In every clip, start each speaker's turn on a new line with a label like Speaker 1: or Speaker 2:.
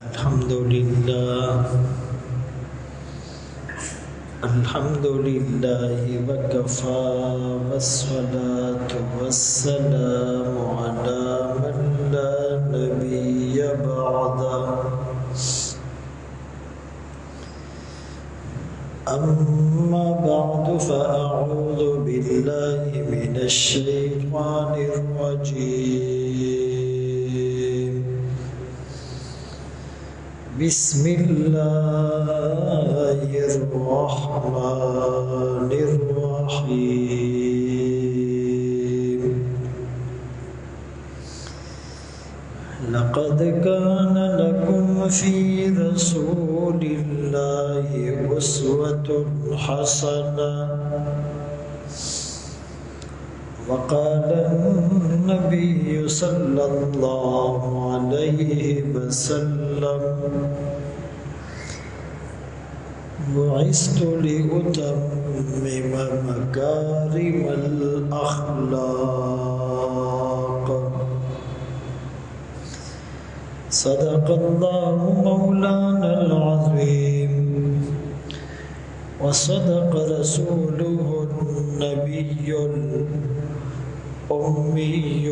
Speaker 1: الحمد لله وكفى والصلاة والسلام على من لا نبي بعده أما بعد فأعوذ بالله من الشيطان الرجيم بسم الله الرحمن الرحيم لقد كان لكم في رسول الله أسوة حسنة وقال النبي صلى الله عليه وسلم بعثت لأتمم مكارم الأخلاق صدق الله مولانا العظيم وصدق رسوله النبي الأمي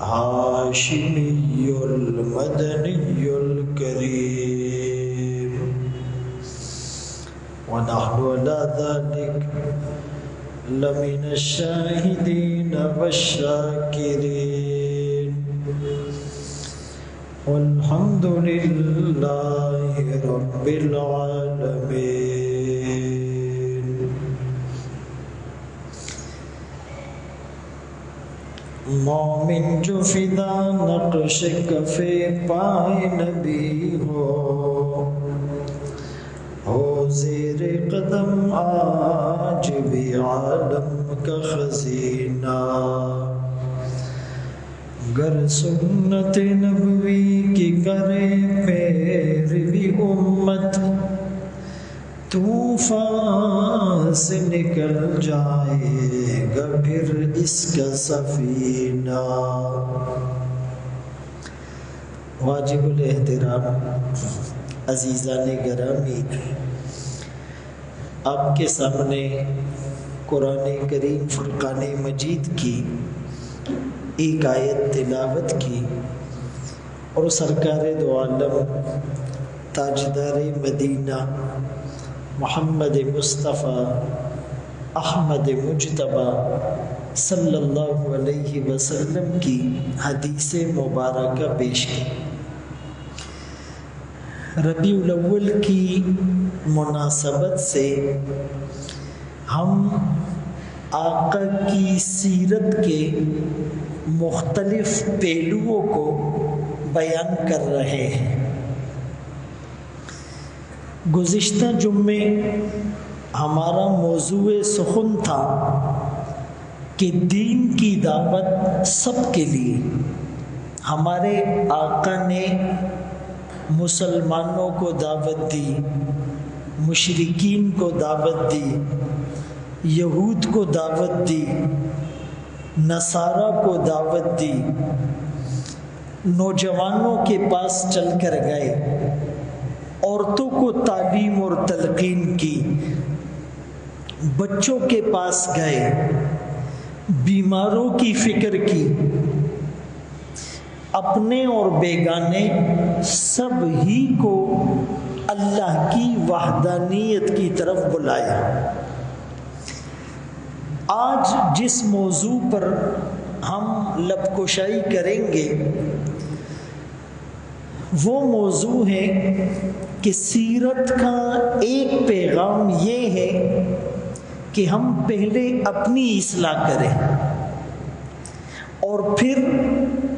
Speaker 1: الهاشمي المدني الكريم ونحن على ذلك لمن الشاهدين والشاكرين والحمد لله رب العالمين. مومن جو فدا نقش کفے پائے نبی ہو زیر قدم آج بھی عالم کا خزینہ گر سنت نبوی کی کرے پیروی امت طوفان سے نکل جائے گا پھر اس کا سفینہ. واجب الاحترام عزیزان گرامی، آپ کے سامنے قرآن کریم فرقان مجید کی ایک آیت تلاوت کی اور سرکار دو عالم تاجدار مدینہ محمد مصطفیٰ احمد مجتبیٰ صلی اللہ علیہ وسلم کی حدیث مبارکہ پیش کی. ربیع الاول کی مناسبت سے ہم آقا کی سیرت کے مختلف پہلوؤں کو بیان کر رہے ہیں. گزشتہ جمعے ہمارا موضوع سخن تھا کہ دین کی دعوت سب کے لیے. ہمارے آقا نے مسلمانوں کو دعوت دی، مشرکین کو دعوت دی، یہود کو دعوت دی، نصارہ کو دعوت دی، نوجوانوں کے پاس چل کر گئے، عورتوں کو تعلیم اور تلقین کی، بچوں کے پاس گئے، بیماروں کی فکر کی، اپنے اور بیگانے سب ہی کو اللہ کی وحدانیت کی طرف بلایا. آج جس موضوع پر ہم لب کشائی کریں گے وہ موضوع ہے کہ سیرت کا ایک پیغام یہ ہے کہ ہم پہلے اپنی اصلاح کریں اور پھر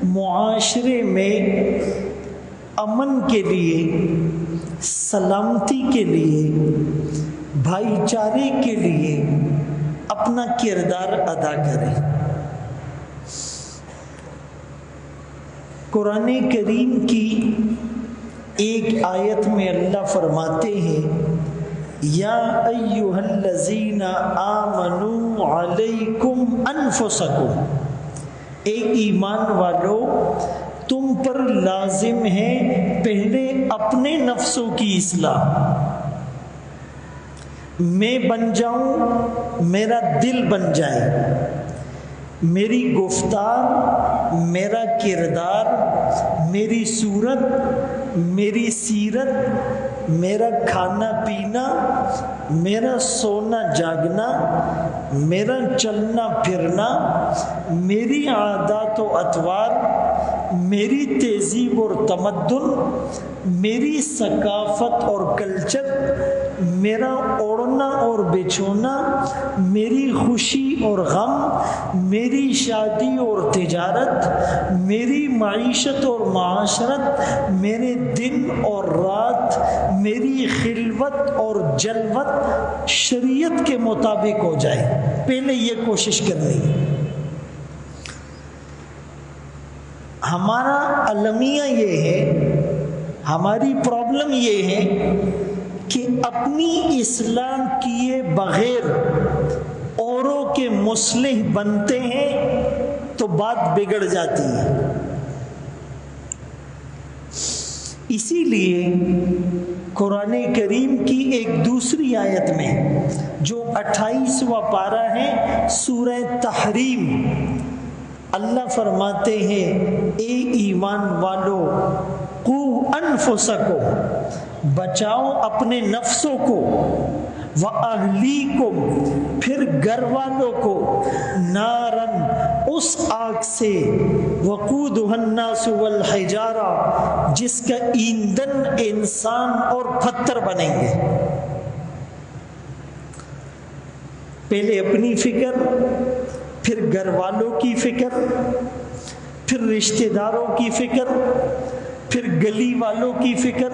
Speaker 1: معاشرے میں امن کے لیے، سلامتی کے لیے، بھائی چارے کے لیے اپنا کردار ادا کریں. قرآن کریم کی ایک آیت میں اللہ فرماتے ہیں یا ایھا الذین آمنوا علیکم انفسکم، اے ایمان والو تم پر لازم ہے پہلے اپنے نفسوں کی اصلاح. میں بن جاؤں، میرا دل بن جائے، میری گفتار، میرا کردار، میری صورت، میری سیرت، میرا کھانا پینا، میرا سونا جاگنا، میرا چلنا پھرنا، میری عادات و اطوار، میری تہذیب اور تمدن، میری ثقافت اور کلچر، میرا اوڑھنا اور بچھونا، میری خوشی اور غم، میری شادی اور تجارت، میری معیشت اور معاشرت، میرے دن اور رات، میری خلوت اور جلوت شریعت کے مطابق ہو جائے. پہلے یہ کوشش کرنی ہے. ہمارا المیہ یہ ہے، ہماری پرابلم یہ ہے کہ اپنی اصلاح کیے بغیر اوروں کے مصلح بنتے ہیں تو بات بگڑ جاتی ہے. اسی لیے قرآن کریم کی ایک دوسری آیت میں جو 28واں پارہ ہے سورہ تحریم، اللہ فرماتے ہیں اے ایمان والو قو انفسکم، بچاؤ اپنے نفسوں کو، وَأَهْلِيكُمْ، پھر گھر والوں کو، نارن، اس آگ سے، وَقُودُهَا النَّاسُ وَالْحِجَارَةُ، جس کا ایندھن انسان اور پتھر بنیں گے. پہلے اپنی فکر، پھر گھر والوں کی فکر، پھر رشتہ داروں کی فکر، پھر گلی والوں کی فکر،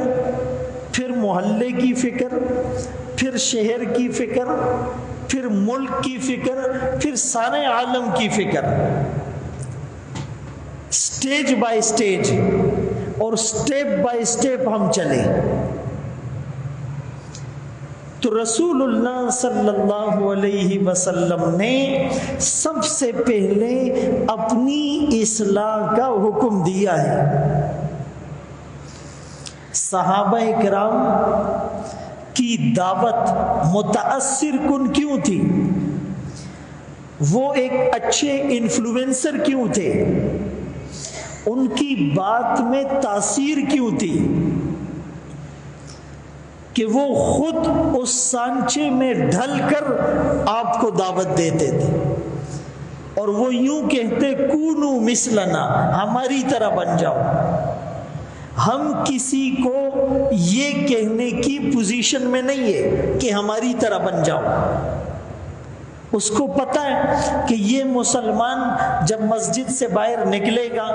Speaker 1: پھر محلے کی فکر، پھر شہر کی فکر، پھر ملک کی فکر، پھر سارے عالم کی فکر. سٹیج بائی سٹیج اور سٹیپ بائی سٹیپ ہم چلے. تو رسول اللہ صلی اللہ علیہ وسلم نے سب سے پہلے اپنی اصلاح کا حکم دیا ہے. صحابہ کرام کی دعوت متاثر کن کیوں تھی؟ وہ ایک اچھے انفلوئنسر کیوں تھے؟ ان کی بات میں تاثیر کیوں تھی؟ کہ وہ خود اس سانچے میں ڈھل کر آپ کو دعوت دیتے تھے، اور وہ یوں کہتے کونو مثلنا، ہماری طرح بن جاؤ. ہم کسی کو یہ کہنے کی پوزیشن میں نہیں ہے کہ ہماری طرح بن جاؤ. اس کو پتہ ہے کہ یہ مسلمان جب مسجد سے باہر نکلے گا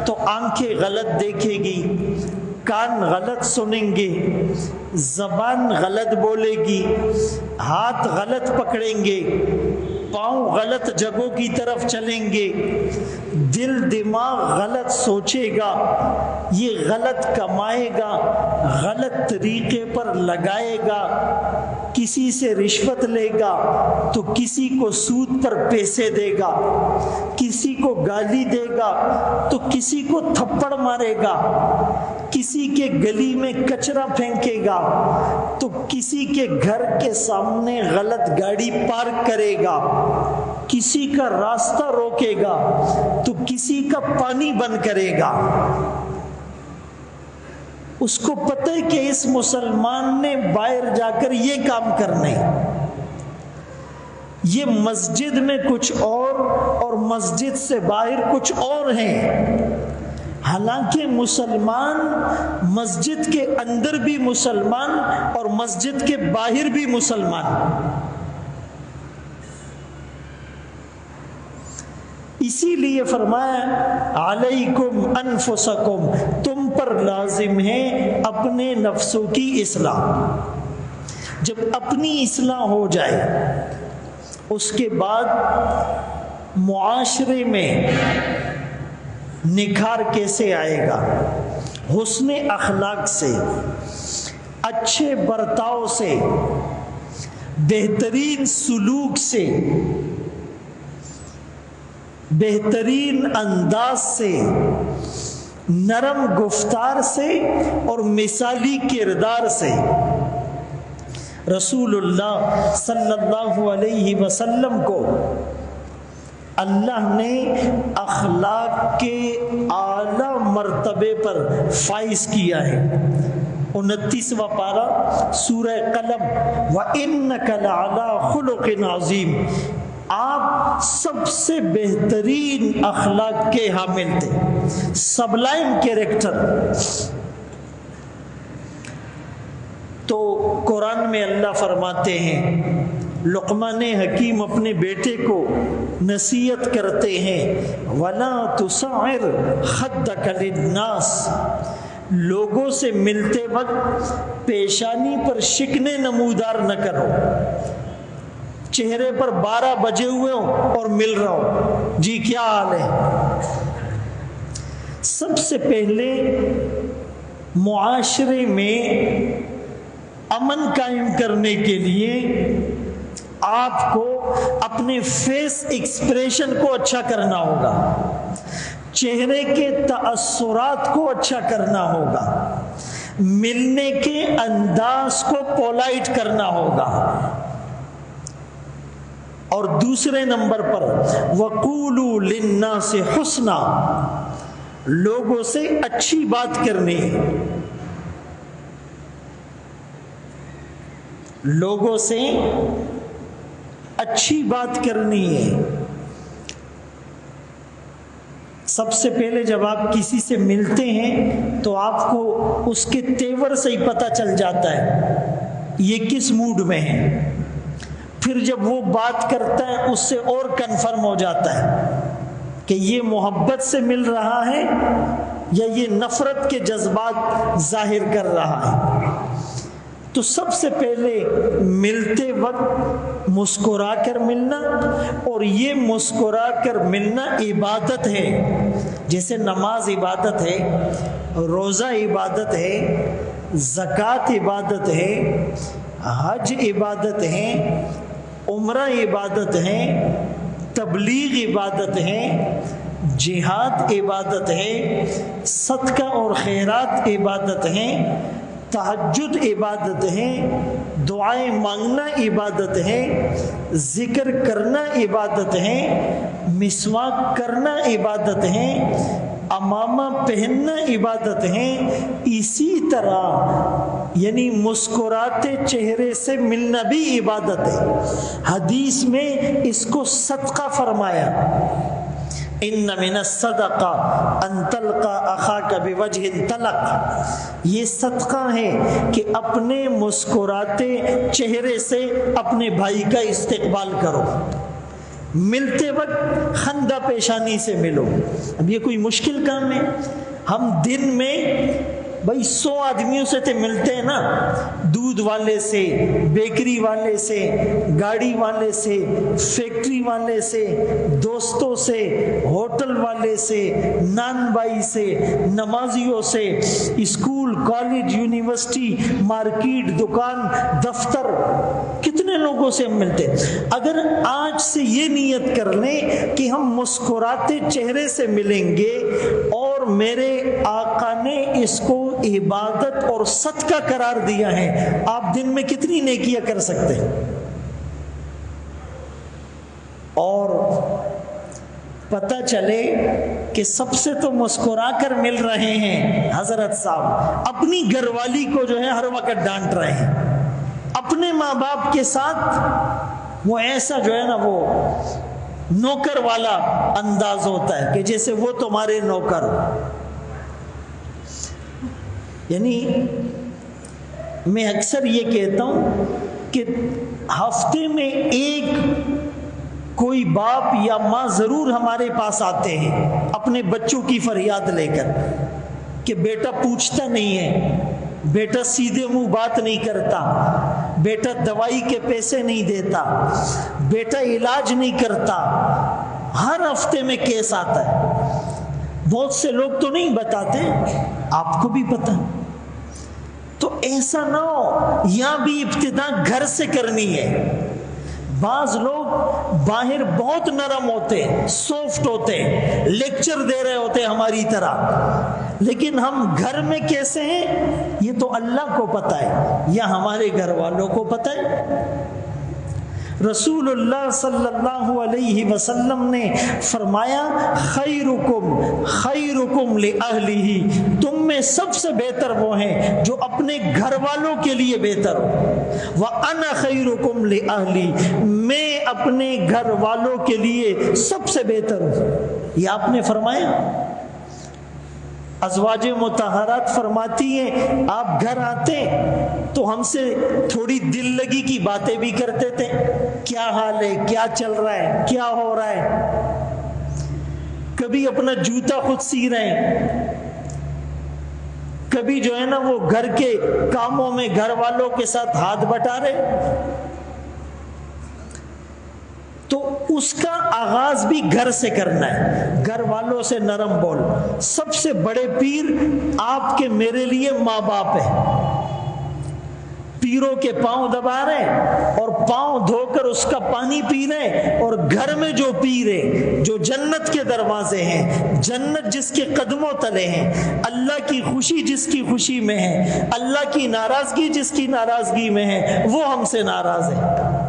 Speaker 1: تو آنکھیں غلط دیکھے گی، کان غلط سنیں گے، زبان غلط بولے گی، ہاتھ غلط پکڑیں گے، پاؤں غلط جگہوں کی طرف چلیں گے، دل دماغ غلط سوچے گا، یہ غلط کمائے گا، غلط طریقے پر لگائے گا، کسی سے رشوت لے گا تو کسی کو سود پر پیسے دے گا، کسی کو گالی دے گا تو کسی کو تھپڑ مارے گا، کسی کے گلی میں کچرا پھینکے گا تو کسی کے گھر کے سامنے غلط گاڑی پارک کرے گا، کسی کا راستہ روکے گا تو کسی کا پانی بند کرے گا. اس کو پتہ ہے کہ اس مسلمان نے باہر جا کر یہ کام کرنے، یہ مسجد میں کچھ اور مسجد سے باہر کچھ اور ہیں. حالانکہ مسلمان مسجد کے اندر بھی مسلمان اور مسجد کے باہر بھی مسلمان. اسی لیے فرمایا علیکم انفسکم، تم پر لازم ہے اپنے نفسوں کی اصلاح. جب اپنی اصلاح ہو جائے اس کے بعد معاشرے میں نکھار کیسے آئے گا؟ حسن اخلاق سے، اچھے برتاؤ سے، بہترین سلوک سے، بہترین انداز سے، نرم گفتار سے اور مثالی کردار سے رسول اللہ صلی اللہ علیہ وسلم کو اللہ نے اخلاق کے اعلیٰ مرتبے پر فائز کیا ہے۔ 29واں پارہ سورہ قلم، وَإِنَّكَ لَعَلَىٰ خُلُقٍ عَظِيمٍ، آپ سب سے بہترین اخلاق کے حامل تھے، سبلائم کیریکٹر۔ تو قرآن میں اللہ فرماتے ہیں، لقمان حکیم اپنے بیٹے کو نصیحت کرتے ہیں، وَلَا تُصَعِّرْ خَدَّكَ لِلنَّاسِ، لوگوں سے ملتے وقت پیشانی پر شکنے نمودار نہ کرو، چہرے پر 12 بجے ہوئے ہوں اور مل رہا ہو، جی کیا حال ہے۔ سب سے پہلے معاشرے میں امن قائم کرنے کے لیے آپ کو اپنے فیس ایکسپریشن کو اچھا کرنا ہوگا، چہرے کے تاثرات کو اچھا کرنا ہوگا، ملنے کے انداز کو پولائٹ کرنا ہوگا، اور دوسرے نمبر پر وَقُولُوا لِلنَّاسِ حُسْنًا، لوگوں سے اچھی بات کرنی ہے، لوگوں سے اچھی بات کرنی ہے۔ سب سے پہلے جب آپ کسی سے ملتے ہیں تو آپ کو اس کے تیور سے ہی پتہ چل جاتا ہے یہ کس موڈ میں ہے، پھر جب وہ بات کرتا ہے اس سے اور کنفرم ہو جاتا ہے کہ یہ محبت سے مل رہا ہے یا یہ نفرت کے جذبات ظاہر کر رہا ہے۔ تو سب سے پہلے ملتے وقت مسکرا کر ملنا، اور یہ مسکرا کر ملنا عبادت ہے، جیسے نماز عبادت ہے، روزہ عبادت ہے، زکوٰۃ عبادت ہے، حج عبادت ہے، عمرہ عبادت ہے، تبلیغ عبادت ہے، جہاد عبادت ہے، صدقہ اور خیرات عبادت ہے، تہجد عبادت ہے، دعائیں مانگنا عبادت ہے، ذکر کرنا عبادت ہے، مسواک کرنا عبادت ہے، عمامہ پہننا عبادت ہے۔ اسی طرح یعنی مسکراتے چہرے سے ملنا بھی عبادت ہے۔ حدیث میں اس کو صدقہ فرمایا، ان من الصدقہ ان تلقى اخاک بوجہ طلق، یہ صدقہ ہے کہ اپنے مسکراتے چہرے سے اپنے بھائی کا استقبال کرو، ملتے وقت خندہ پیشانی سے ملو۔ اب یہ کوئی مشکل کام ہے؟ ہم دن میں بھائی 100 آدمیوں سے تو ملتے ہیں نا، دودھ والے سے، بیکری والے سے، گاڑی والے سے، فیکٹری والے سے، دوستوں سے، ہوٹل والے سے، نان بائی سے، نمازیوں سے، اسکول، کالج، یونیورسٹی، مارکیٹ، دکان، دفتر، کتنے لوگوں سے ہم ملتے ہیں۔ اگر آج سے یہ نیت کر لیں کہ ہم مسکراتے چہرے سے ملیں گے، اور میرے آقا نے اس کو عبادت اور صدقہ قرار دیا ہے، آپ دن میں کتنی نیکیاں کر سکتے ہیں؟ اور پتہ چلے کہ سب سے تو مسکرا کر مل رہے ہیں حضرت صاحب، اپنی گھر والی کو جو ہے ہر وقت ڈانٹ رہے ہیں، اپنے ماں باپ کے ساتھ وہ ایسا جو ہے نا وہ نوکر والا انداز ہوتا ہے کہ جیسے وہ تمہارے نوکر ہو۔ یعنی میں اکثر یہ کہتا ہوں کہ ہفتے میں ایک کوئی باپ یا ماں ضرور ہمارے پاس آتے ہیں اپنے بچوں کی فریاد لے کر کہ بیٹا پوچھتا نہیں ہے، بیٹا سیدھے منہ بات نہیں کرتا، بیٹا دوائی کے پیسے نہیں دیتا، بیٹا علاج نہیں کرتا۔ ہر ہفتے میں کیس آتا ہے۔ بہت سے لوگ تو نہیں بتاتے، آپ کو بھی پتہ، تو ایسا نہ ہو، یہاں بھی ابتدا گھر سے کرنی ہے۔ بعض لوگ باہر بہت نرم ہوتے، سافٹ ہوتے، لیکچر دے رہے ہوتے ہماری طرح، لیکن ہم گھر میں کیسے ہیں یہ تو اللہ کو پتہ ہے یا ہمارے گھر والوں کو پتہ ہے۔ رسول اللہ صلی اللہ علیہ وسلم نے فرمایا خیرکم خیرکم لأہلہ، تم میں سب سے بہتر وہ ہیں جو اپنے گھر والوں کے لیے بہتر ہو، وَأَنَا خَيْرُكُمْ لِأَهْلِي، میں اپنے گھر والوں کے لیے سب سے بہتر ہوں۔ یہ آپ نے فرمایا۔ ازواج مطہرات فرماتی ہیں آپ گھر آتے تو ہم سے تھوڑی دل لگی کی باتیں بھی کرتے تھے، کیا حال ہے، کیا چل رہا ہے، کیا ہو رہا ہے، کبھی اپنا جوتا خود سی رہے ہیں، کبھی جو ہے نا وہ گھر کے کاموں میں گھر والوں کے ساتھ ہاتھ بٹا رہے۔ تو اس کا آغاز بھی گھر سے کرنا ہے، گھر والوں سے نرم بول۔ سب سے بڑے پیر آپ کے میرے لیے ماں باپ ہے۔ پیروں کے پاؤں دبا رہے اور پاؤں دھو کر اس کا پانی پی رہے، اور گھر میں جو پی رہے، جو جنت کے دروازے ہیں، جنت جس کے قدموں تلے ہیں، اللہ کی خوشی جس کی خوشی میں ہے، اللہ کی ناراضگی جس کی ناراضگی میں ہے، وہ ہم سے ناراض ہے۔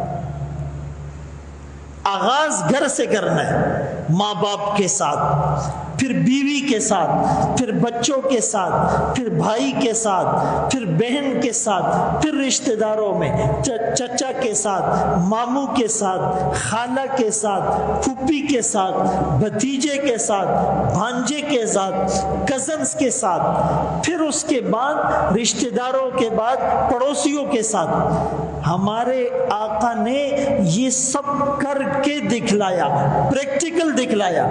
Speaker 1: آغاز گھر سے کرنا ہے، ماں باپ کے ساتھ، پھر بیوی کے ساتھ، پھر بچوں کے ساتھ، پھر بھائی کے ساتھ، پھر بہن کے ساتھ، پھر رشتہ داروں میں چچا کے ساتھ، ماموں کے ساتھ، خالہ کے ساتھ، پھوپھی کے ساتھ، بھتیجے کے ساتھ، بھانجے کے ساتھ، کزنز کے ساتھ، پھر اس کے بعد رشتہ داروں کے بعد پڑوسیوں کے ساتھ۔ ہمارے آقا نے یہ سب کر کے دکھلایا، پریکٹیکل دکھلایا۔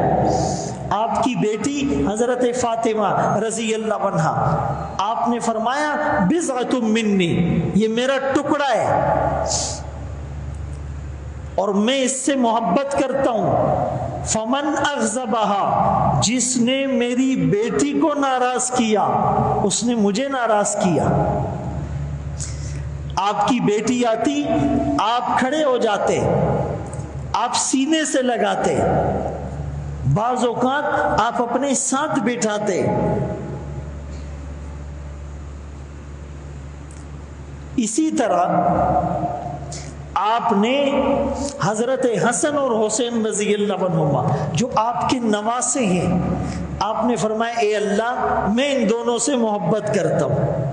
Speaker 1: آپ کی بیٹی حضرت فاطمہ رضی اللہ عنہا، آپ نے فرمایا بضعۃ منی، یہ میرا ٹکڑا ہے اور میں اس سے محبت کرتا ہوں۔ فمن اغضبها، جس نے میری بیٹی کو ناراض کیا اس نے مجھے ناراض کیا۔ آپ کی بیٹی آتی، آپ کھڑے ہو جاتے، آپ سینے سے لگاتے، بعض اوقات آپ اپنے ساتھ بٹھاتے۔ اسی طرح آپ نے حضرت حسن اور حسین رضی اللہ عنہما جو آپ کے نواسے ہیں، آپ نے فرمایا اے اللہ میں ان دونوں سے محبت کرتا ہوں،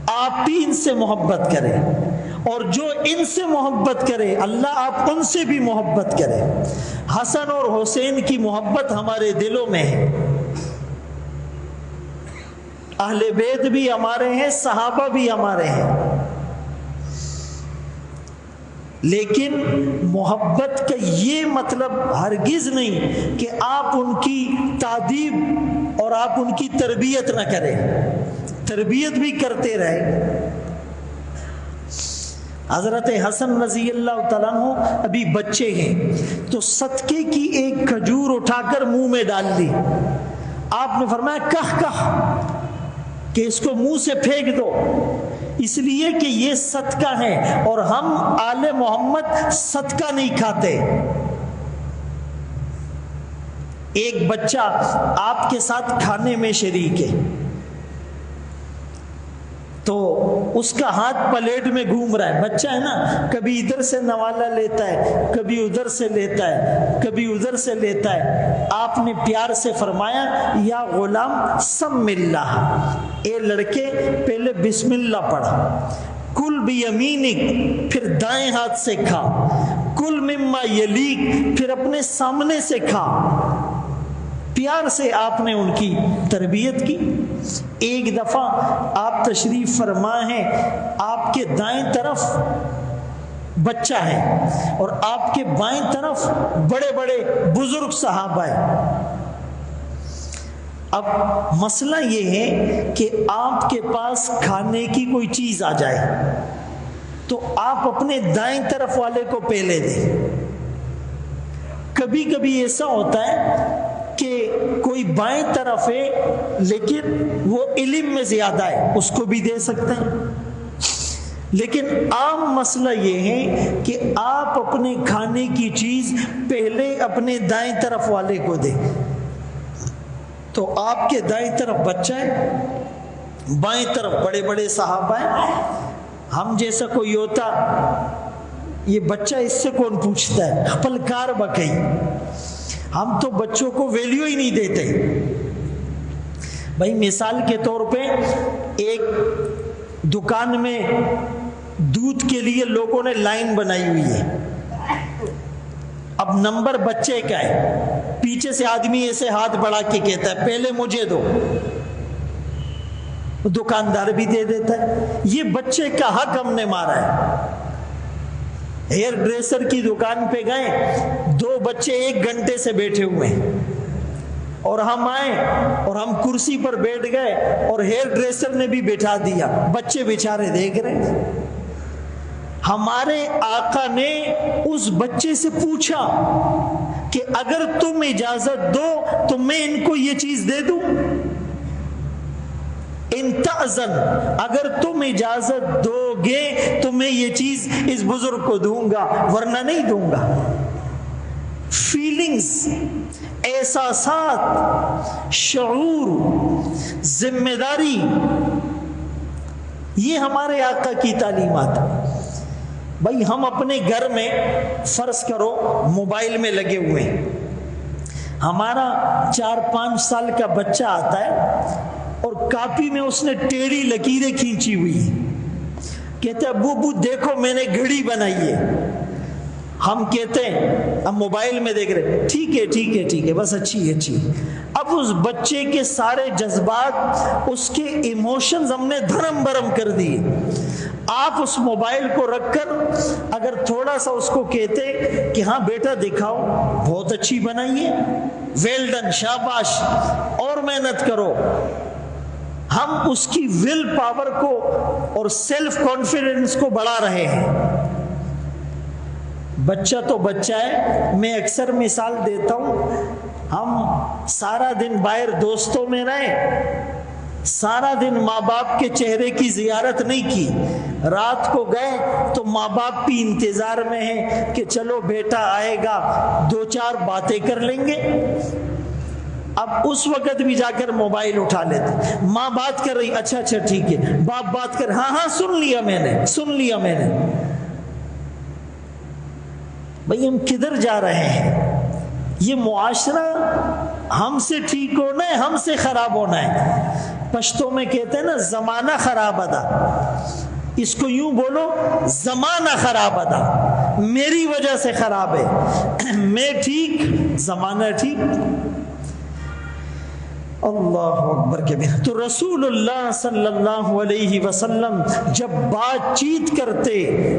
Speaker 1: آپ بھی ان سے محبت کریں، اور جو ان سے محبت کرے اللہ آپ ان سے بھی محبت کرے۔ حسن اور حسین کی محبت ہمارے دلوں میں ہے، اہل بیت بھی ہمارے ہیں، صحابہ بھی ہمارے ہیں، لیکن محبت کا یہ مطلب ہرگز نہیں کہ آپ ان کی تعذیب اور آپ ان کی تربیت نہ کریں، تربیت بھی کرتے رہے۔ حضرت حسن رضی اللہ تعالیٰ عنہ ابھی بچے ہیں تو صدقے کی ایک کھجور اٹھا کر منہ میں ڈال دی، آپ نے فرمایا کہہ کہ اس کو منہ سے پھینک دو، اس لیے کہ یہ صدقہ ہے اور ہم آل محمد صدقہ نہیں کھاتے۔ ایک بچہ آپ کے ساتھ کھانے میں شریک ہے تو اس کا ہاتھ پلیٹ میں گھوم رہا ہے، بچہ ہے نا، کبھی ادھر سے نوالا لیتا ہے، کبھی ادھر سے لیتا ہے، کبھی ادھر سے لیتا ہے۔ آپ نے پیار سے فرمایا یا غلام سم اللہ، اے لڑکے پہلے بسم اللہ پڑھا، کل بیمینک پھر دائیں ہاتھ سے کھا، کل مما یلیک پھر اپنے سامنے سے کھا۔ پیار سے آپ نے ان کی تربیت کی۔ ایک دفعہ آپ تشریف فرما ہیں، آپ کے دائیں طرف بچہ ہے اور آپ کے بائیں طرف بڑے بڑے بزرگ صحابہ ہیں۔ اب مسئلہ یہ ہے کہ آپ کے پاس کھانے کی کوئی چیز آ جائے تو آپ اپنے دائیں طرف والے کو پہلے دیں۔ کبھی کبھی ایسا ہوتا ہے کہ کوئی بائیں طرف ہے لیکن وہ علم میں زیادہ ہے، اس کو بھی دے سکتے ہیں، لیکن عام مسئلہ یہ ہے کہ آپ اپنے کھانے کی چیز پہلے اپنے دائیں طرف والے کو دیں۔ تو آپ کے دائیں طرف بچہ ہے، بائیں طرف بڑے بڑے صحابہ ہیں. ہم جیسا کوئی ہوتا یہ بچہ اس سے کون پوچھتا ہے، پلکار بکئی. ہم تو بچوں کو ویلیو ہی نہیں دیتے. بھائی مثال کے طور پہ ایک دکان میں دودھ کے لیے لوگوں نے لائن بنائی ہوئی ہے. اب نمبر بچے کا ہے، پیچھے سے آدمی ایسے ہاتھ بڑھا کے کہتا ہے پہلے مجھے دو، دکاندار بھی دے دیتا ہے. یہ بچے کا حق ہم نے مارا ہے. ہیئر ڈریسر کی دکان پہ گئے، 2 بچے 1 گھنٹے سے بیٹھے ہوئے ہیں، اور ہم آئے اور ہم کرسی پر بیٹھ گئے اور ہیئر ڈریسر نے بھی بٹھا دیا. بچے بیچارے دیکھ رہے ہیں. ہمارے آقا نے اس بچے سے پوچھا کہ اگر تم اجازت دو تو میں ان کو یہ چیز دے دوں. ان تأذن، اگر تم اجازت دو گے تو میں یہ چیز اس بزرگ کو دوں گا، ورنہ نہیں دوں گا. فیلنگز، احساسات، شعور، ذمہ داری، یہ ہمارے آقا کی تعلیمات. بھائی ہم اپنے گھر میں فرض کرو موبائل میں لگے ہوئے ہیں، ہمارا 4-5 سال کا بچہ آتا ہے اور کاپی میں اس نے ٹیڑھی لکیریں کھینچی ہوئی، کہتے ہیں ابو دیکھو میں نے گھڑی بنائی ہے. ہم کہتے ہیں ہم موبائل میں دیکھ رہے، ٹھیک ہے بس اچھی. اب اس بچے کے سارے جذبات، اس کے ایموشنز ہم نے دھرم برم کر دیے. آپ اس موبائل کو رکھ کر اگر تھوڑا سا اس کو کہتے کہ ہاں بیٹا دکھاؤ، بہت اچھی بنائی ہے، ویل ڈن، شاباش، اور محنت کرو، ہم اس کی ول پاور کو اور سیلف کانفیڈنس کو بڑھا رہے ہیں. بچہ تو بچہ ہے. میں اکثر مثال دیتا ہوں، ہم سارا دن باہر دوستوں میں رہے، سارا دن ماں باپ کے چہرے کی زیارت نہیں کی، رات کو گئے تو ماں باپ بھی انتظار میں ہیں کہ چلو بیٹا آئے گا، 2-4 باتیں کر لیں گے. اب اس وقت بھی جا کر موبائل اٹھا لیتے. ماں بات کر رہی، اچھا ٹھیک ہے. باپ بات کر، ہاں سن لیا میں نے. بھئی ہم کدھر جا رہے ہیں؟ یہ معاشرہ ہم سے ٹھیک ہونا ہے، ہم سے خراب ہونا ہے. پشتوں میں کہتے ہیں نا زمانہ خراب ادا، اس کو یوں بولو زمانہ خراب ادا، میری وجہ سے خراب ہے، میں ٹھیک، زمانہ ٹھیک. اللہ اکبر کبیرہ. تو رسول اللہ صلی اللہ علیہ وسلم جب بات چیت کرتے،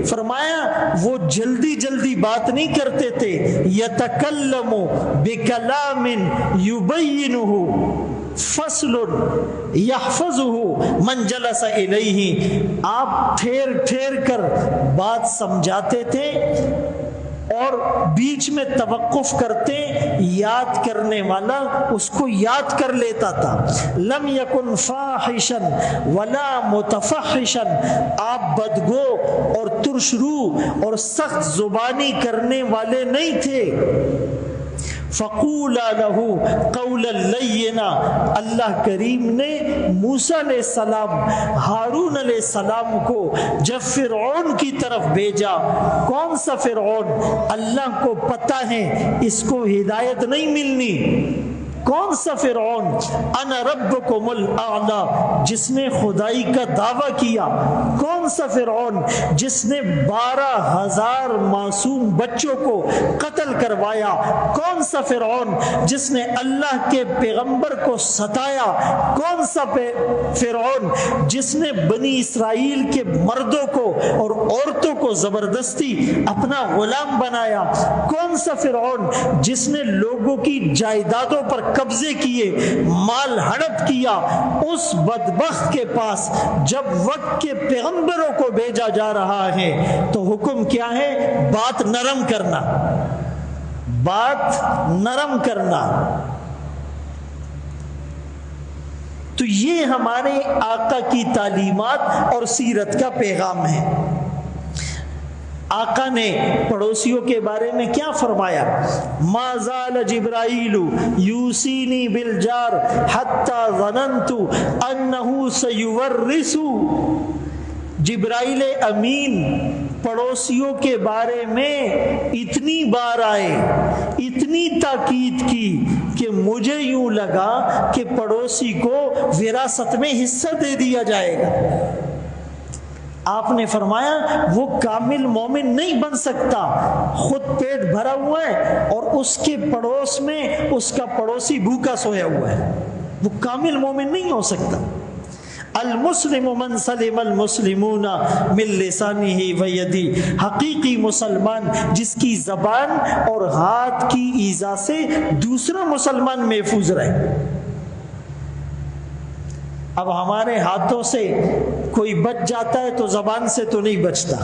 Speaker 1: فرمایا وہ جلدی بات نہیں کرتے تھے. یتکلم بکلام یبینہ فصل یحفظہ من جلس الیہ. آپ ٹھیر کر بات سمجھاتے تھے اور بیچ میں توقف کرتے، یاد کرنے والا اس کو یاد کر لیتا تھا. لم یکن فاحشا ولا متفحشا، آپ بدگو اور ترش رو اور سخت زبانی کرنے والے نہیں تھے. فقولا له قولا لینا، اللہ کریم نے موسیٰ علیہ السلام، ہارون علیہ السلام کو جب فرعون کی طرف بھیجا، کون سا فرعون؟ اللہ کو پتہ ہے اس کو ہدایت نہیں ملنی. کون سا فرعون؟ انا ربکم الاعلی، جس نے خدائی کا دعویٰ کیا. کون سا فرعون؟ جس نے 12,000 معصوم بچوں کو قتل کروایا. کون سا فرعون؟ جس نے اللہ کے پیغمبر کو ستایا. کون سا فرعون؟ جس نے بنی اسرائیل کے مردوں کو اور عورتوں کو زبردستی اپنا غلام بنایا. کون سا فرعون؟ جس نے لوگوں کی جائیدادوں پر قبضے کیے، مال ہڑپ کیا. اس بدبخت کے پاس جب وقت کے پیغمبروں کو بھیجا جا رہا ہے تو حکم کیا ہے؟ بات نرم کرنا، بات نرم کرنا. تو یہ ہمارے آقا کی تعلیمات اور سیرت کا پیغام ہے. آقا نے پڑوسیوں کے بارے میں کیا فرمایا؟ ما زال جبرائیل یوصینی بالجار حتی ظننت انہ سیورث۔ جبرائیل امین پڑوسیوں کے بارے میں اتنی بار آئے، اتنی تاکید کی کہ مجھے یوں لگا کہ پڑوسی کو وراثت میں حصہ دے دیا جائے گا۔ آپ نے فرمایا وہ کامل مومن نہیں بن سکتا، خود پیٹ بھرا ہوا ہے اور اس کے پڑوس میں اس کا پڑوسی بھوکا سویا ہوا ہے، وہ کامل مومن نہیں ہو سکتا۔ المسلم من سلم المسلمون من لسانہ و یدی، حقیقی مسلمان جس کی زبان اور ہاتھ کی ایذا سے دوسرا مسلمان محفوظ رہے۔ اب ہمارے ہاتھوں سے کوئی بچ جاتا ہے تو زبان سے تو نہیں بچتا۔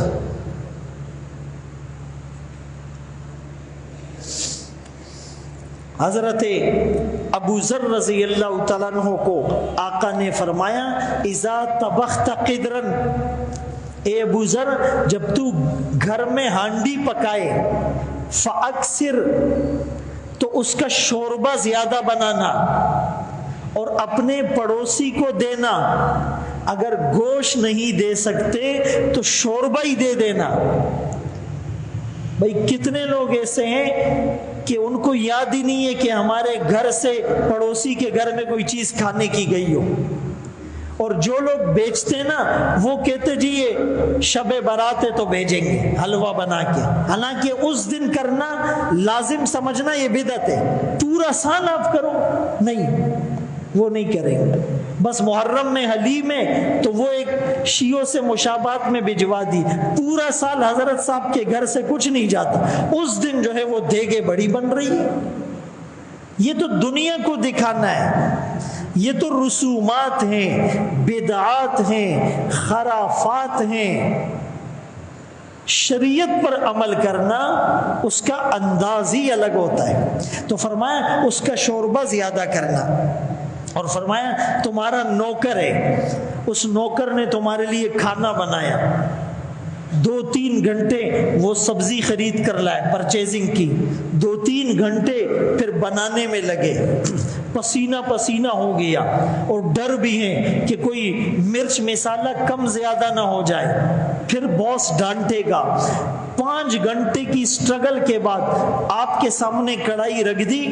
Speaker 1: حضرت ابو ذر رضی اللہ تعالیٰ عنہ کو آقا نے فرمایا اذا طبخت قدرا، اے ابو ذر جب تو گھر میں ہانڈی پکائے، فاکثر، تو اس کا شوربہ زیادہ بنانا اور اپنے پڑوسی کو دینا۔ اگر گوشت نہیں دے سکتے تو شوربہ ہی دے دینا۔ بھائی کتنے لوگ ایسے ہیں کہ ان کو یاد ہی نہیں ہے کہ ہمارے گھر سے پڑوسی کے گھر میں کوئی چیز کھانے کی گئی ہو، اور جو لوگ بیچتے ہیں نا وہ کہتے جی یہ شب برات ہے تو بھیجیں گے حلوہ بنا کے، حالانکہ اس دن کرنا لازم سمجھنا یہ بدعت ہے۔ پورا سال آپ کرو، نہیں وہ نہیں کریں گے، بس محرم میں حلیم ہے تو وہ ایک شیعوں سے مشابہت میں بھجوا دی، پورا سال حضرت صاحب کے گھر سے کچھ نہیں جاتا، اس دن جو ہے وہ دیگے بڑی بن رہی ہے۔ یہ تو دنیا کو دکھانا ہے، یہ تو رسومات ہیں، بدعات ہیں، خرافات ہیں۔ شریعت پر عمل کرنا اس کا انداز ہی الگ ہوتا ہے۔ تو فرمایا اس کا شوربہ زیادہ کرنا، اور فرمایا تمہارا نوکر ہے، اس نوکر نے تمہارے لیے کھانا بنایا، 2-3 گھنٹے وہ سبزی خرید کر لائے، پرچیزنگ کی، 2-3 گھنٹے پھر بنانے میں لگے، پسینہ پسینہ ہو گیا، اور ڈر بھی ہے کہ کوئی مرچ مسالہ کم زیادہ نہ ہو جائے، پھر باس ڈانٹے گا۔ 5 گھنٹے کی سٹرگل کے بعد آپ کے سامنے کڑھائی رکھ دی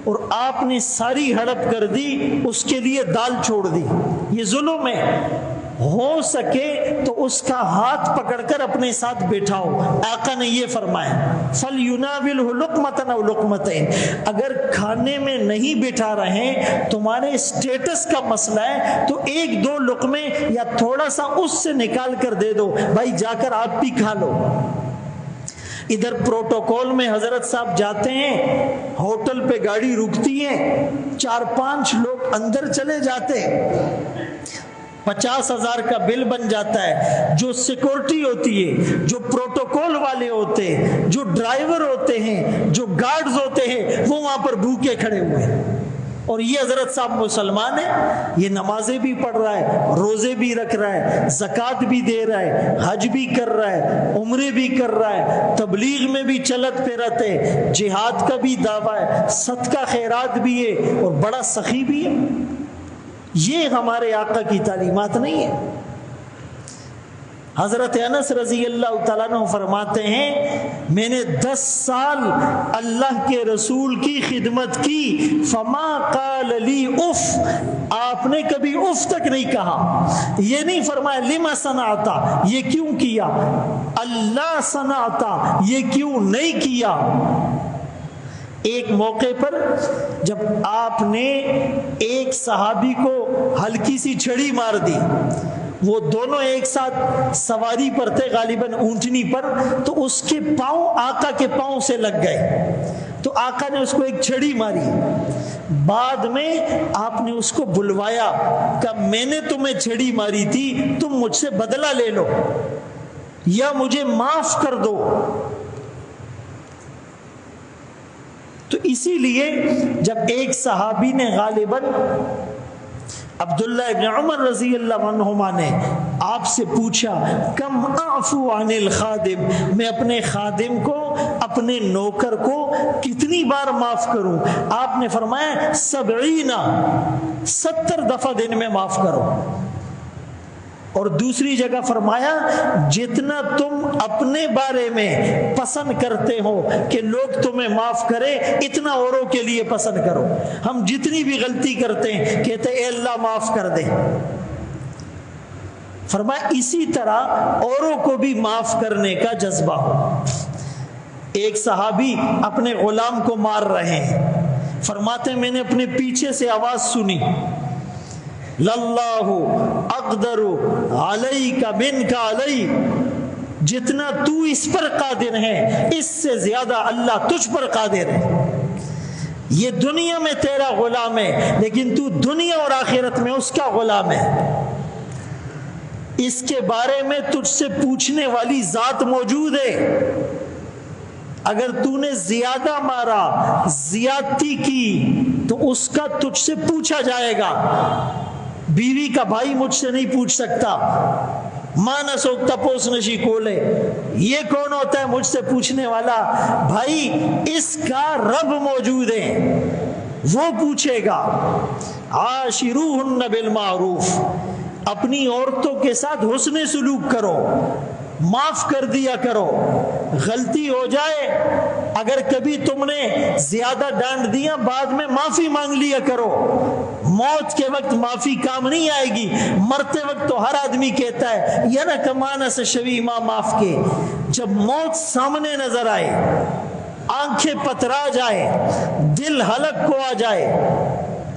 Speaker 1: اور آپ نے ساری ہڑپ کر دی، اس کے لیے دال چھوڑ دی۔ یہ ظلم ہے۔ ہو سکے تو اس کا ہاتھ پکڑ کر اپنے ساتھ بیٹھاؤ۔ آقا نے یہ فرمایا فَلْيُنَاوِلْهُ لُقْمَةً أَوْ لُقْمَتَيْنِ، اگر کھانے میں نہیں بٹھا رہے، تمہارے اسٹیٹس کا مسئلہ ہے تو 1-2 لقمے یا تھوڑا سا اس سے نکال کر دے دو، بھائی جا کر آپ بھی کھا لو۔ ادھر پروٹوکول میں حضرت صاحب جاتے ہیں، ہوٹل پہ گاڑی رکتی ہے، 4-5 لوگ اندر چلے جاتے ہیں، 50,000 کا بل بن جاتا ہے۔ جو سیکورٹی ہوتی ہے، جو پروٹوکول والے ہوتے ہیں، جو ڈرائیور ہوتے ہیں، جو گارڈز ہوتے ہیں، وہ وہاں پر بھوکے کھڑے ہوئے ہیں، اور یہ حضرت صاحب مسلمان ہے، یہ نمازیں بھی پڑھ رہا ہے، روزے بھی رکھ رہا ہے، زکوٰۃ بھی دے رہا ہے، حج بھی کر رہا ہے، عمرے بھی کر رہا ہے، تبلیغ میں بھی چلت پھرت ہے، جہاد کا بھی دعویٰ ہے، صدقہ خیرات بھی ہے، اور بڑا سخی بھی ہے۔ یہ ہمارے آقا کی تعلیمات نہیں ہے۔ حضرت انس رضی اللہ تعالیٰ عنہ فرماتے ہیں میں نے 10 سال اللہ کے رسول کی خدمت کی، فما قال لی اف، آپ نے کبھی اف تک نہیں کہا۔ یہ نہیں فرمایا لما صنعتا، یہ کیوں کیا، اللہ صنعتا، یہ کیوں نہیں کیا۔ ایک موقع پر جب آپ نے ایک صحابی کو ہلکی سی چھڑی مار دی، وہ دونوں ایک ساتھ سواری پر تھے، غالباً اونٹنی پر، تو اس کے پاؤں آقا کے پاؤں سے لگ گئے، تو آقا نے اس کو ایک چھڑی ماری۔ بعد میں آپ نے اس کو بلوایا، کہ میں نے تمہیں چھڑی ماری تھی، تم مجھ سے بدلہ لے لو یا مجھے معاف کر دو۔ تو اسی لیے جب ایک صحابی نے غالباً عبداللہ ابن عمر رضی اللہ عنہما نے آپ سے پوچھا کم اعفو عن الخادم، میں اپنے خادم کو، اپنے نوکر کو کتنی بار معاف کروں؟ آپ نے فرمایا 70 دفعہ دن میں معاف کرو۔ اور دوسری جگہ فرمایا جتنا تم اپنے بارے میں پسند کرتے ہو کہ لوگ تمہیں معاف کرے، اتنا اوروں کے لیے پسند کرو۔ ہم جتنی بھی غلطی کرتے ہیں کہتے اے اللہ معاف کر دے۔ فرمایا اسی طرح اوروں کو بھی معاف کرنے کا جذبہ ہو۔ ایک صحابی اپنے غلام کو مار رہے ہیں، فرماتے میں نے اپنے پیچھے سے آواز سنی، للہ اقدر علیک منک علی، جتنا تو اس پر قادر ہے اس سے زیادہ اللہ تجھ پر قادر ہے۔ یہ دنیا میں تیرا غلام ہے لیکن تو دنیا اور آخرت میں اس کا غلام ہے۔ اس کے بارے میں تجھ سے پوچھنے والی ذات موجود ہے۔ اگر تو نے زیادہ مارا، زیادتی کی، تو اس کا تجھ سے پوچھا جائے گا۔ بیوی کا بھائی مجھ سے نہیں پوچھ سکتا، ماں نہ سوکتا پوس نشی کولے، یہ کون ہوتا ہے مجھ سے پوچھنے والا؟ بھائی اس کا رب موجود ہے، وہ پوچھے گا۔ عاشروہن بالمعروف، اپنی عورتوں کے ساتھ حسن سلوک کرو، معاف کر دیا کرو۔ غلطی ہو جائے، اگر کبھی تم نے زیادہ ڈانٹ دیا بعد میں معافی مانگ لیا کرو۔ موت کے وقت معافی کام نہیں آئے گی، مرتے وقت تو ہر آدمی کہتا ہے یا نہ کمانا سے شوی ماں معاف کے۔ جب موت سامنے نظر آئے، آنکھیں پترا جائے، دل حلق کو آ جائے،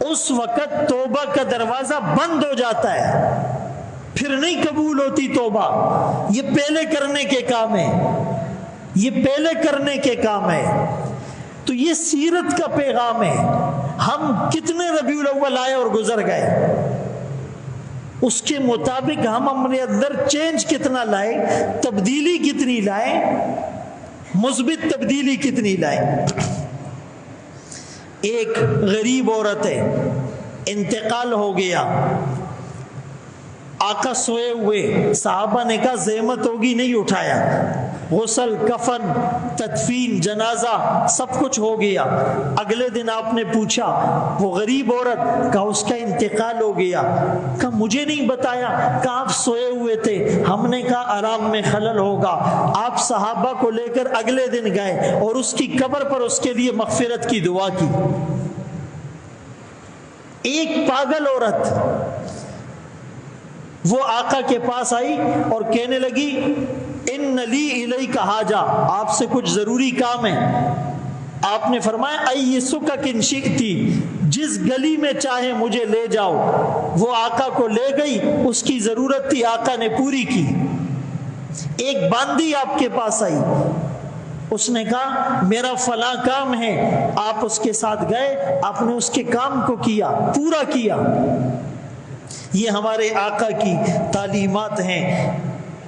Speaker 1: اس وقت توبہ کا دروازہ بند ہو جاتا ہے، پھر نہیں قبول ہوتی توبہ۔ یہ پہلے کرنے کے کام ہے، یہ پہلے کرنے کے کام ہے۔ تو یہ سیرت کا پیغام ہے۔ ہم کتنے ربیع الاول آئے اور گزر گئے، اس کے مطابق ہم اپنے اندر چینج کتنا لائے، تبدیلی کتنی لائے، مثبت تبدیلی کتنی لائے۔ ایک غریب عورت ہے، انتقال ہو گیا، آقا سوئے ہوئے، صحابہ نے کہا زحمت ہوگی، نہیں اٹھایا، غسل، کفن، تدفین، جنازہ سب کچھ ہو گیا۔ اگلے دن آپ نے پوچھا وہ غریب عورت، کہا اس کا انتقال ہو گیا، کہا مجھے نہیں بتایا، کہا آپ سوئے ہوئے تھے، ہم نے کہا آرام میں خلل ہوگا۔ آپ صحابہ کو لے کر اگلے دن گئے اور اس کی قبر پر اس کے لیے مغفرت کی دعا کی۔ ایک پاگل عورت وہ آقا کے پاس آئی اور کہنے لگی ان لی الیک حاجہ، آپ سے کچھ ضروری کام ہے۔ آپ نے فرمایا ایسک ان شئتی، جس گلی میں چاہے مجھے لے جاؤ۔ وہ آقا کو لے گئی، اس کی ضرورت تھی، آقا نے پوری کی۔ ایک باندی آپ کے پاس آئی، اس نے کہا میرا فلاں کام ہے، آپ اس کے ساتھ گئے، آپ نے اس کے کام کو کیا، پورا کیا۔ یہ ہمارے آقا کی تعلیمات ہیں۔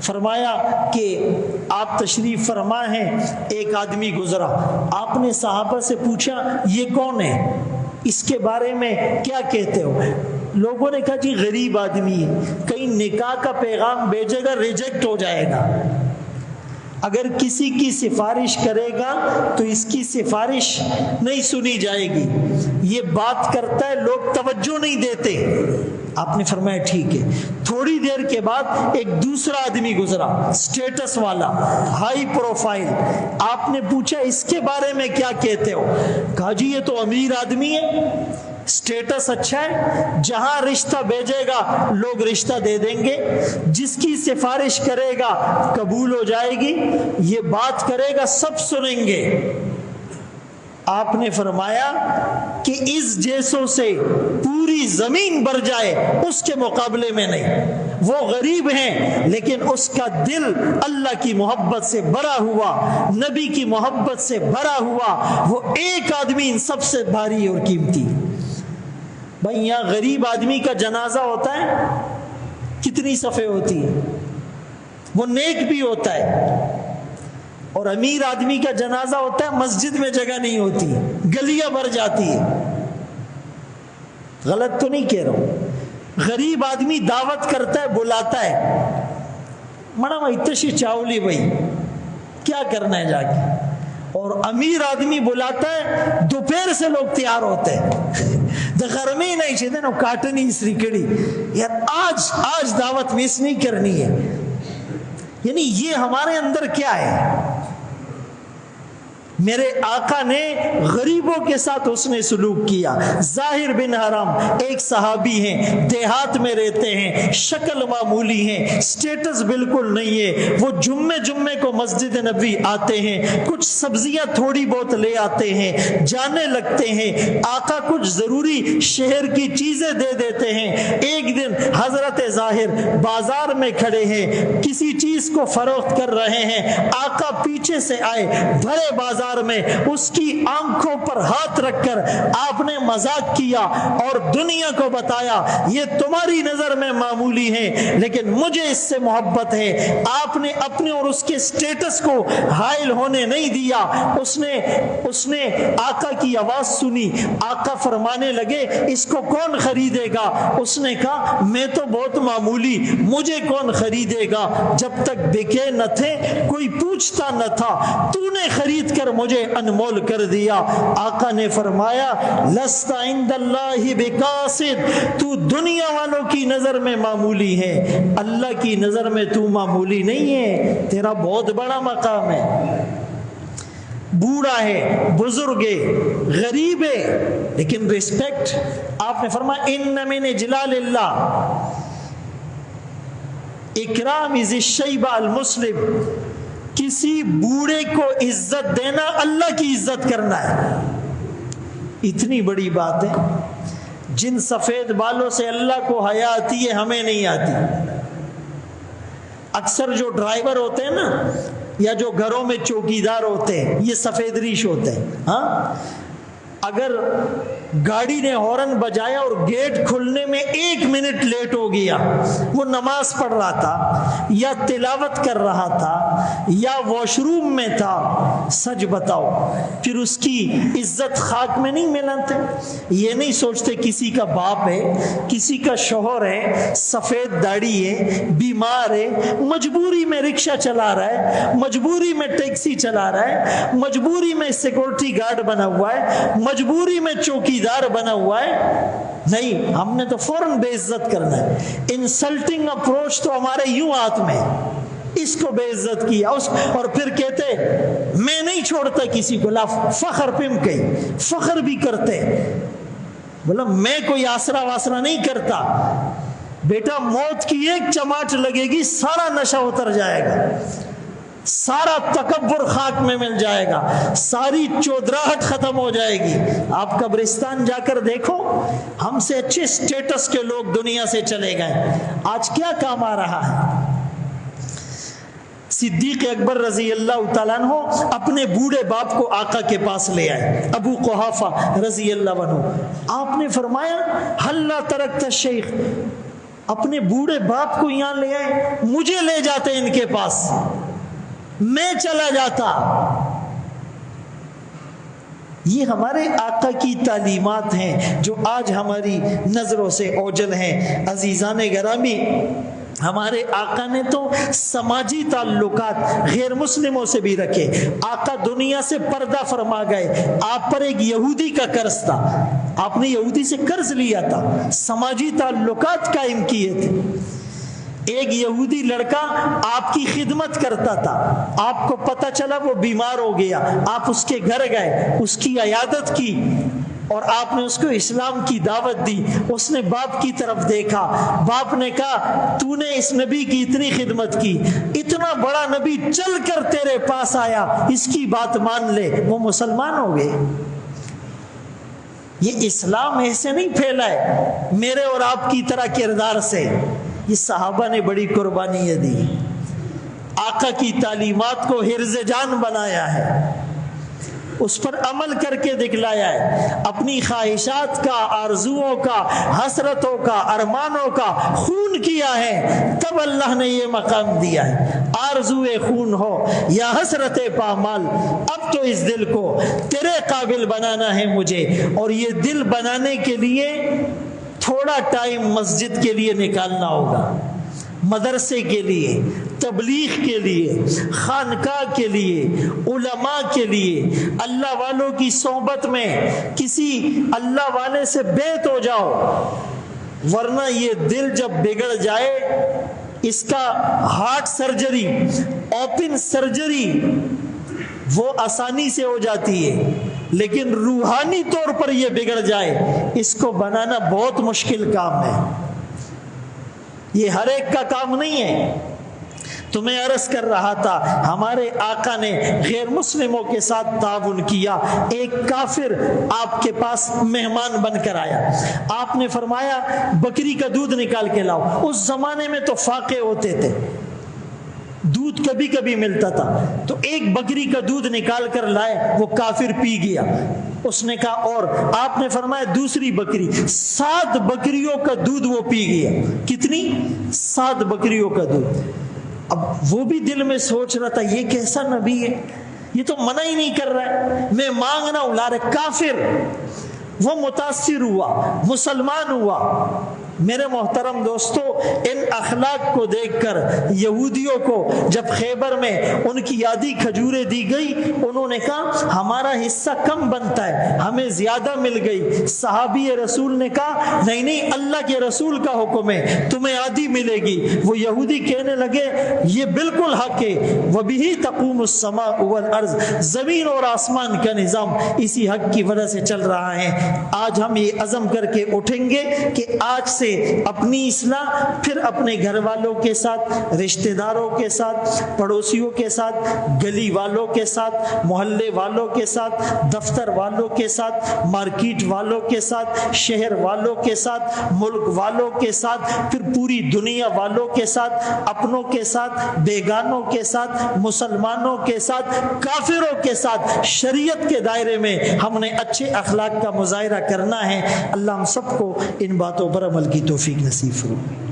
Speaker 1: فرمایا کہ آپ تشریف فرما ہیں، ایک آدمی گزرا، آپ نے صحابہ سے پوچھا یہ کون ہے، اس کے بارے میں کیا کہتے ہو؟ لوگوں نے کہا جی غریب آدمی ہے، کہیں نکاح کا پیغام بھیجے گا ریجیکٹ ہو جائے گا، اگر کسی کی سفارش کرے گا تو اس کی سفارش نہیں سنی جائے گی، یہ بات کرتا ہے لوگ توجہ نہیں دیتے۔ آپ نے فرمایا ٹھیک ہے۔ تھوڑی دیر کے بعد ایک دوسرا آدمی گزرا، سٹیٹس والا، ہائی پروفائل۔ آپ نے پوچھا اس کے بارے میں کیا کہتے ہو؟ کہا جی یہ تو امیر آدمی ہے، سٹیٹس اچھا ہے، جہاں رشتہ بھیجے گا لوگ رشتہ دے دیں گے، جس کی سفارش کرے گا قبول ہو جائے گی، یہ بات کرے گا سب سنیں گے۔ آپ نے فرمایا کہ اس جیسوں سے پوری زمین بھر جائے اس کے مقابلے میں نہیں۔ وہ غریب ہیں لیکن اس کا دل اللہ کی محبت سے بھرا ہوا، نبی کی محبت سے بھرا ہوا، وہ ایک آدمی ان سب سے بھاری اور قیمتی۔ بھائی یہاں غریب آدمی کا جنازہ ہوتا ہے، کتنی صفیں ہوتی ہیں، وہ نیک بھی ہوتا ہے، اور امیر آدمی کا جنازہ ہوتا ہے مسجد میں جگہ نہیں ہوتی، گلیاں بھر جاتی ہے۔ غلط تو نہیں کہہ رہا ہوں، غریب آدمی دعوت کرتا ہے، بلاتا ہے، مڑا بھائی تشی چاولی بھائی کیا کرنا ہے جا کے، اور امیر آدمی بلاتا ہے، دوپہر سے لوگ تیار ہوتے ہیں، گرمی نہیں چاہتے نا کاٹنی اس ریکڑی یار، آج دعوت مس نہیں کرنی ہے. یعنی یہ ہمارے اندر کیا ہے؟ میرے آقا نے غریبوں کے ساتھ اس نے سلوک کیا. ظاہر بن حرام ایک صحابی ہیں، دیہات میں رہتے ہیں، شکل معمولی ہیں، سٹیٹس بالکل نہیں ہے. وہ جمعے کو مسجد نبوی آتے ہیں، کچھ سبزیاں تھوڑی بہت لے آتے ہیں، جانے لگتے ہیں. آقا کچھ ضروری شہر کی چیزیں دے دیتے ہیں. ایک دن حضرت ظاہر بازار میں کھڑے ہیں، کسی چیز کو فروخت کر رہے ہیں. آقا پیچھے سے آئے، بھرے بازار میں اس کی آنکھوں پر ہاتھ رکھ کر آپ نے مذاق کیا اور دنیا کو بتایا یہ تمہاری نظر میں معمولی ہے لیکن مجھے اس سے محبت ہے. آپ نے اپنے اور اس کے سٹیٹس کو حائل ہونے نہیں دیا. اس نے آقا کی آواز سنی. آقا فرمانے لگے اس کو کون خریدے گا؟ اس نے کہا میں تو بہت معمولی، مجھے کون خریدے گا؟ جب تک بکے نہ تھے کوئی پوچھتا نہ تھا، تو نے خرید کر مجھے انمول کر دیا. آقا نے فرمایا لست عند اللہ بقاصد، تو دنیا والوں کی نظر میں معمولی ہے، اللہ کی نظر میں تو معمولی نہیں ہے، تیرا بہت بڑا مقام ہے. بوڑھا ہے، بزرگ ہے، غریب ہے، لیکن ریسپیکٹ. آپ نے فرمایا ان من اجلال اللہ اکرام ذی الشیبہ المسلم، کسی بوڑھے کو عزت دینا اللہ کی عزت کرنا ہے. اتنی بڑی بات ہے. جن سفید بالوں سے اللہ کو حیا آتی ہے ہمیں نہیں آتی. اکثر جو ڈرائیور ہوتے ہیں نا یا جو گھروں میں چوکیدار ہوتے ہیں یہ سفید ریش ہوتے ہیں. ہاں اگر گاڑی نے ہارن بجایا اور گیٹ کھلنے میں 1 منٹ لیٹ ہو گیا، وہ نماز پڑھ رہا تھا یا تلاوت کر رہا تھا یا واش روم میں تھا، سچ بتاؤ پھر اس کی عزت خاک میں نہیں ملتے؟ یہ نہیں سوچتے کسی کا باپ ہے، کسی کا شوہر ہے، سفید داڑھی ہے، بیمار ہے، مجبوری میں رکشہ چلا رہا ہے، مجبوری میں ٹیکسی چلا رہا ہے، مجبوری میں سیکورٹی گارڈ بنا ہوا ہے، مجبوری میں چوکیدار بنا ہوا ہے. نہیں، ہم نے تو فوراً بے عزت کرنا ہے. انسلٹنگ اپروچ تو ہمارے یوں ہاتھ میں، اس کو بے عزت کیا اور پھر کہتے میں نہیں چھوڑتا کسی کو. لا فخر پم گئی، فخر بھی کرتے، بولا میں کوئی آسرا واسرا نہیں کرتا. بیٹا موت کی ایک چماٹ لگے گی سارا نشہ اتر جائے گا، سارا تکبر خاک میں مل جائے گا، ساری چودراہٹ ختم ہو جائے گی. آپ قبرستان جا کر دیکھو، ہم سے اچھے سٹیٹس کے لوگ دنیا سے چلے گئے، آج کیا کام آ رہا ہے؟ صدیق اکبر رضی اللہ تعالیٰ عنہ اپنے بوڑھے باپ کو آقا کے پاس لے آئے، ابو قحافہ رضی اللہ عنہ. آپ نے فرمایا ہلا ترکت الشیخ، اپنے بوڑھے باپ کو یہاں لے آئے، مجھے لے جاتے ان کے پاس، میں چلا جاتا. یہ ہمارے آقا کی تعلیمات ہیں جو آج ہماری نظروں سے اوجھل ہیں. عزیزان گرامی، ہمارے آقا نے تو سماجی تعلقات غیر مسلموں سے بھی رکھے. آقا دنیا سے پردہ فرما گئے. آپ پر ایک یہودی کا قرض تھا، آپ نے یہودی سے قرض لیا تھا، سماجی تعلقات قائم کیے تھے. ایک یہودی لڑکا آپ کی خدمت کرتا تھا، آپ کو پتہ چلا وہ بیمار ہو گیا، آپ اس کے گھر گئے، اس کی عیادت کی اور آپ نے اس کو اسلام کی دعوت دی. اس نے باپ کی طرف دیکھا، باپ نے کہا تو نے اس نبی کی اتنی خدمت کی، اتنا بڑا نبی چل کر تیرے پاس آیا، اس کی بات مان لے. وہ مسلمان ہو گئے. یہ اسلام ایسے نہیں پھیلا ہے میرے اور آپ کی طرح کردار سے، یہ صحابہ نے بڑی قربانی دی، آقا کی تعلیمات کو حرز جان بنایا ہے، اس پر عمل کر کے دکھلایا ہے. اپنی خواہشات کا، آرزوؤں کا، حسرتوں کا، ارمانوں کا خون کیا ہے، تب اللہ نے یہ مقام دیا ہے. آرزوئے خون ہو یا حسرت پامال، اب تو اس دل کو تیرے قابل بنانا ہے مجھے. اور یہ دل بنانے کے لیے تھوڑا ٹائم مسجد کے لیے نکالنا ہوگا، مدرسے کے لیے، تبلیغ کے لیے، خانقاہ کے لیے، علماء کے لیے، اللہ والوں کی صحبت میں کسی اللہ والے سے بیعت ہو جاؤ، ورنہ یہ دل جب بگڑ جائے، اس کا ہارٹ سرجری، اوپن سرجری وہ آسانی سے ہو جاتی ہے، لیکن روحانی طور پر یہ بگڑ جائے، اس کو بنانا بہت مشکل کام ہے، یہ ہر ایک کا کام نہیں ہے۔ تو میں عرض کر رہا تھا، ہمارے آقا نے غیر مسلموں کے ساتھ تعاون کیا۔ ایک کافر آپ کے پاس مہمان بن کر آیا، آپ نے فرمایا بکری کا دودھ نکال کے لاؤ۔ اس زمانے میں تو فاقے ہوتے تھے، دودھ کبھی کبھی ملتا تھا، تو ایک بکری کا دودھ نکال کر لائے، وہ کافر پی گیا۔ اس نے کہا اور؟ آپ نے فرمایا دوسری بکری، 7 بکریوں کا دودھ وہ پی گیا۔ کتنی؟ 7 بکریوں کا دودھ۔ اب وہ بھی دل میں سوچ رہا تھا یہ کیسا نبی ہے، یہ تو منع ہی نہیں کر رہا ہے، میں مانگنا الا رہا، کافر۔ وہ متاثر ہوا، مسلمان ہوا۔ میرے محترم دوستو، ان اخلاق کو دیکھ کر یہودیوں کو جب خیبر میں ان کی آدھی کھجوریں دی گئی، انہوں نے کہا ہمارا حصہ کم بنتا ہے، ہمیں زیادہ مل گئی۔ صحابی رسول نے کہا نہیں نہیں، اللہ کے رسول کا حکم ہے، تمہیں آدھی ملے گی۔ وہ یہودی کہنے لگے یہ بالکل حق ہے، وَبِهِ تَقُومُ السَّمَاءُ وَالْأَرْضُ، زمین اور آسمان کا نظام اسی حق کی وجہ سے چل رہا ہے۔ آج ہم یہ عزم کر کے اٹھیں گے کہ آج سے اپنی اصلاح، پھر اپنے گھر والوں کے ساتھ، رشتہ داروں کے ساتھ، پڑوسیوں کے ساتھ، گلی والوں کے ساتھ، محلے والوں کے ساتھ، دفتر والوں کے ساتھ، مارکیٹ والوں کے ساتھ، شہر والوں کے ساتھ، ملک والوں کے ساتھ، پھر پوری دنیا والوں کے ساتھ، اپنوں کے ساتھ، بیگانوں کے ساتھ، مسلمانوں کے ساتھ، کافروں کے ساتھ، شریعت کے دائرے میں ہم نے اچھے اخلاق کا مظاہرہ کرنا ہے۔ اللہ ہم سب کو ان باتوں پر عمل کی توفیق نصیب فرمائے۔